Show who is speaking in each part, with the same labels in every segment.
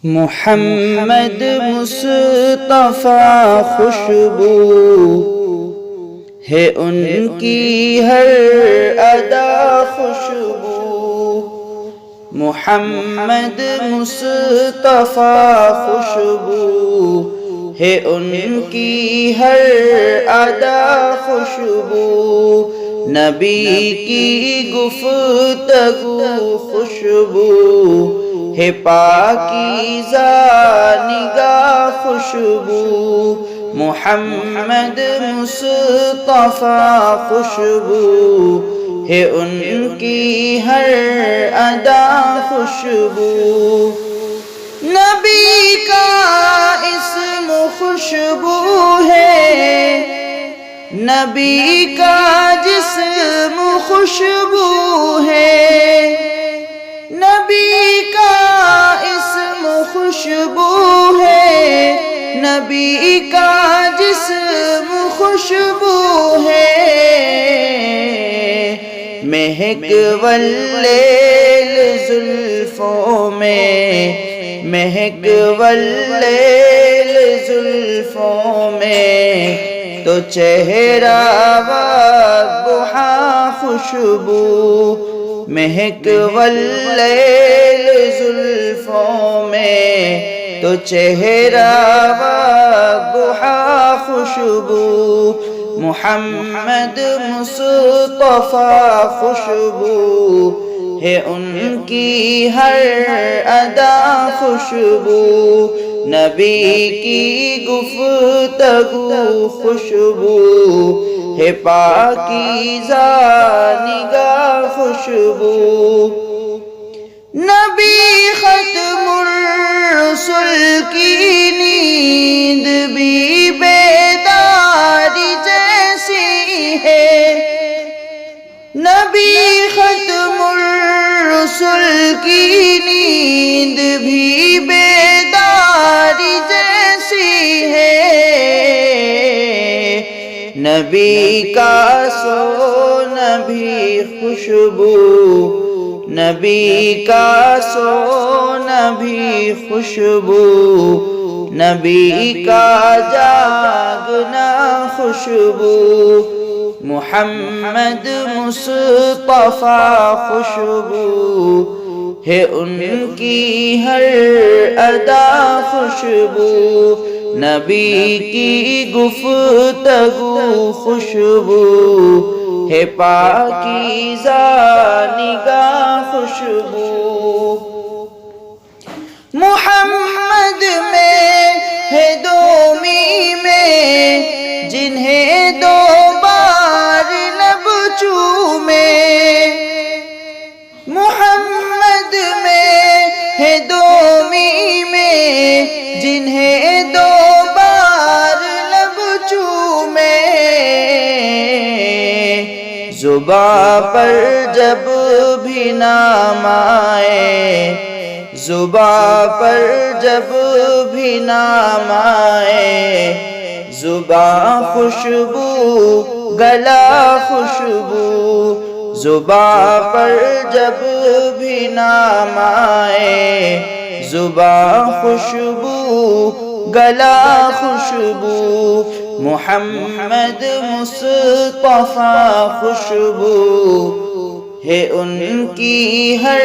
Speaker 1: محمد مصطفیٰ خوشبو ہے ان کی ہر ادا خوشبو، محمد مصطفیٰ خوشبو ہے ان کی ہر ادا خوشبو، نبی کی گفتگو خوشبو ہے پاکیزہ نگاہ خوشبو، محمد مصطفیٰ خوشبو ہے ان کی ہر ادا خوشبو، نبی کا اسم خوشبو ہے، نبی کا جسم خوشبو ہے، نبی کا اسم خوشبو ہے، نبی کا جسم خوشبو ہے، مہک واللیل زلفوں میں، مہک واللیل زلفوں میں، تو چہرہ والضحیٰ خوشبو، مہک واللیل زلفوں میں، تو چہرہ والضحیٰ خوشبو، محمد مصطفیٰ خوشبو ہے ان کی ہر ادا خوشبو، نبی کی گفتگو خوشبو ہے پاکیزہ نگاہ خوشبو، نبی ختم الرسل کی نیند بھی بیداری جیسی ہے، نبی ختم الرسل کی نیند بھی بیداری جیسی ہے، نبی کا سونا بھی خوشبو، نبی کا سونا بھی خوشبو، نبی کا جاگنا خوشبو، محمد مصطفیٰ خوشبو ہے ان کی ہر ادا خوشبو، نبی کی گفتگو خوشبو ہے پاکیزہ نگاہ خوشبو، محمد میں ہے دو میمیں جنہیں دو بار لب چومے، محمد میں ہے دو میمیں جنہیں دو بار لب چومے، زباں پر جب بھی نام آئے، زباں پر جب بھی نام آئے، زباں خوشبو گلا خوشبو، زباں پر جب بھی نام آئے، زباں خوشبو گلا خوشبو، محمد مصطفیٰ خوشبو ہے ان کی ہر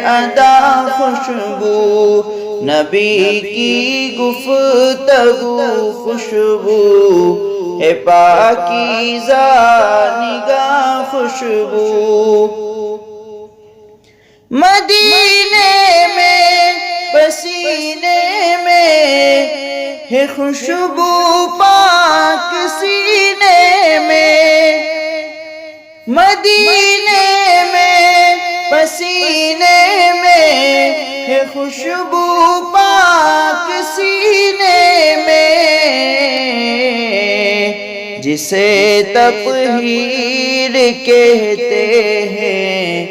Speaker 1: ادا خوشبو، نبی کی گفتگو خوشبو ہے پاکیزہ نگاہ خوشبو، مدینے میں پسینے میں ہے خوشبو پاک سینے میں، مدینے میں پسینے میں ہے خوشبو پاک سینے میں، جسے تطہیر کہتے ہیں،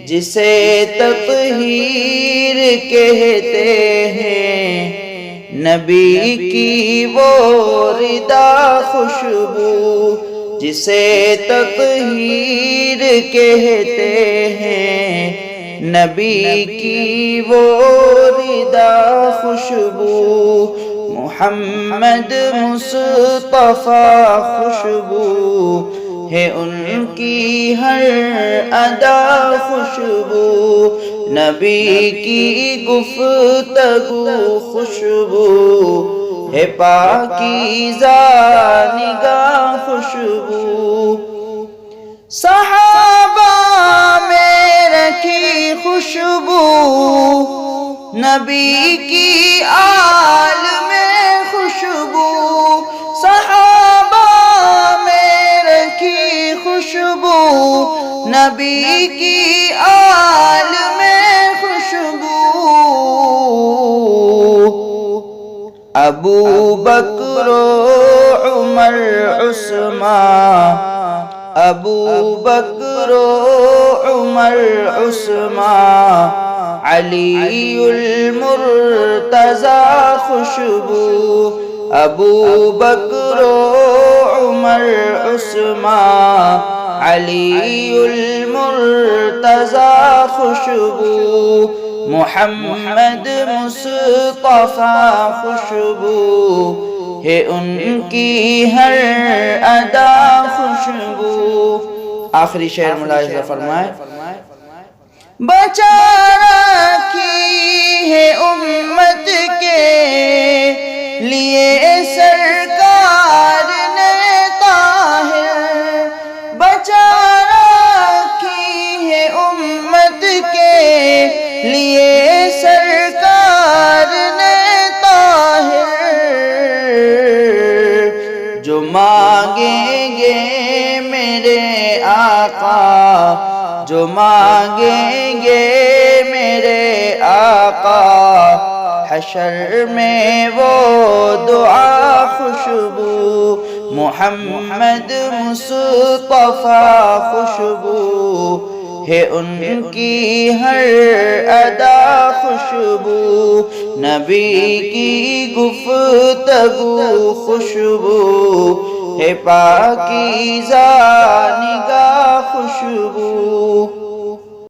Speaker 1: جسے تطہیر کہتے ہیں، نبی کی وہ ردا خوشبو، جسے تطہیر کہتے ہیں، نبی کی وہ پسندیدہ خوشبو محمد مصطفیٰ خوشبو ہے ان کی ہر ادا خوشبو نبی کی گفتگو خوشبو ہے پاکیزہ نگاہ خوشبو صحابہ میں رکھی خوشبو نبی کی آل میں خوشبو صحابہ میں رکھی خوشبو نبی کی آل میں خوشبو ابو بکر و عمر عثمان ابو بکر و عمر عثمان علی المرتضی خوشبو ابو بکر و عمر عثمان علی المرتضی خوشبو محمد مصطفیٰ خوشبو ہے ان کی ہر ادا خوشبو آخری شعر ملاحظہ فرمائے بچا رکھی ہے امت کے لیے سرکار نے طاہر بچا رکھی ہے امت کے لیے سرکار نے طاہر جو مانگیں گے میرے آقا جو مانگیں گے میرے آقا حشر میں وہ دعا خوشبو محمد مصطفیٰ خوشبو ہے ان کی ہر ادا خوشبو نبی کی گفتگو خوشبو ہے پاکیزہ نگاہ خوشبو